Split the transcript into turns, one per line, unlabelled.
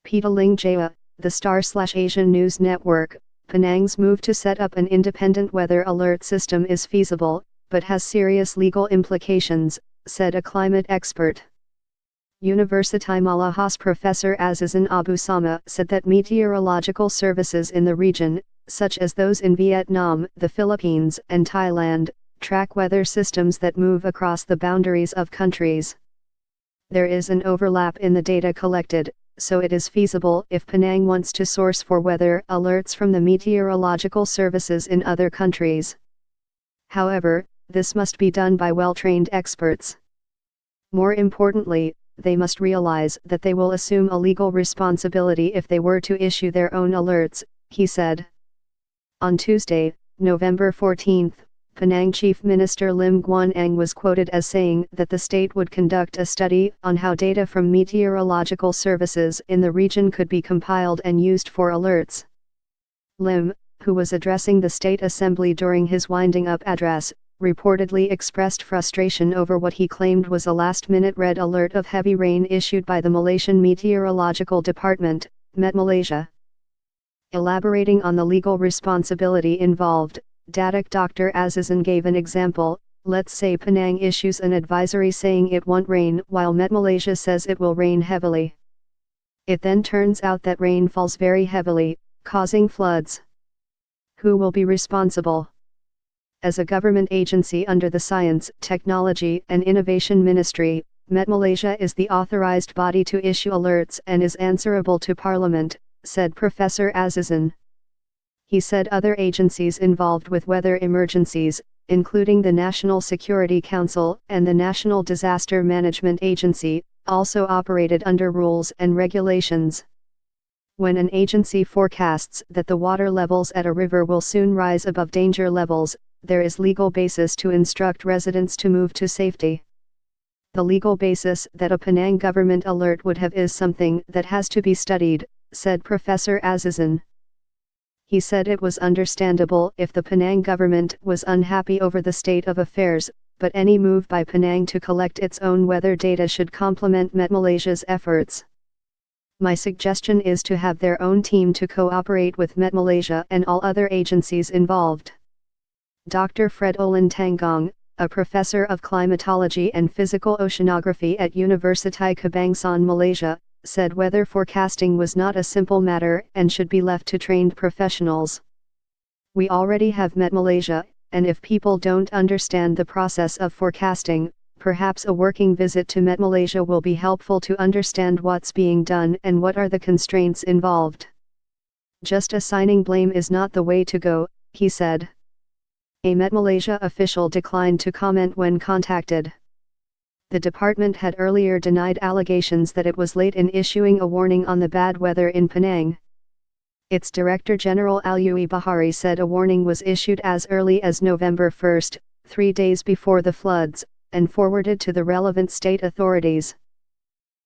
Petaling Jaya, the Star/Asian News Network, Penang's move to set up an independent weather alert system is feasible, but has serious legal implications, said a climate expert. University Malahas Professor Azizan Abu Sama said that meteorological services in the region, such as those in Vietnam, the Philippines, and Thailand, track weather systems that move across the boundaries of countries. There is an overlap in the data collected, so it is feasible if Penang wants to source for weather alerts from the meteorological services in other countries. However, this must be done by well-trained experts. More importantly, they must realize that they will assume a legal responsibility if they were to issue their own alerts, he said. On Tuesday, November 14, Penang Chief Minister Lim Guan Eng was quoted as saying that the state would conduct a study on how data from meteorological services in the region could be compiled and used for alerts. Lim, who was addressing the State Assembly during his winding-up address, reportedly expressed frustration over what he claimed was a last-minute red alert of heavy rain issued by the Malaysian Meteorological Department, Met Malaysia. Elaborating on the legal responsibility involved, Datuk Dr. Azizan gave an example. Let's say Penang issues an advisory saying it won't rain while Met Malaysia says it will rain heavily. It then turns out that rain falls very heavily, causing floods. Who will be responsible? As a government agency under the Science, Technology and Innovation Ministry, Met Malaysia is the authorized body to issue alerts and is answerable to Parliament, said Professor Azizan. He said other agencies involved with weather emergencies, including the National Security Council and the National Disaster Management Agency, also operated under rules and regulations. When an agency forecasts that the water levels at a river will soon rise above danger levels, there is legal basis to instruct residents to move to safety. The legal basis that a Penang government alert would have is something that has to be studied, said Professor Azizan. He said it was understandable if the Penang government was unhappy over the state of affairs, but any move by Penang to collect its own weather data should complement Met Malaysia's efforts. My suggestion is to have their own team to cooperate with Met Malaysia and all other agencies involved. Dr. Fred Olan Tanggong, a professor of climatology and physical oceanography at University Kebangsaan Malaysia, said weather forecasting was not a simple matter and should be left to trained professionals. We already have Met Malaysia, and if people don't understand the process of forecasting, perhaps a working visit to Met Malaysia will be helpful to understand what's being done and what are the constraints involved. Just assigning blame is not the way to go, he said. A Met Malaysia official declined to comment when contacted. The department had earlier denied allegations that it was late in issuing a warning on the bad weather in Penang. Its Director General Alui Bahari said a warning was issued as early as November 1, 3 days before the floods, and forwarded to the relevant state authorities.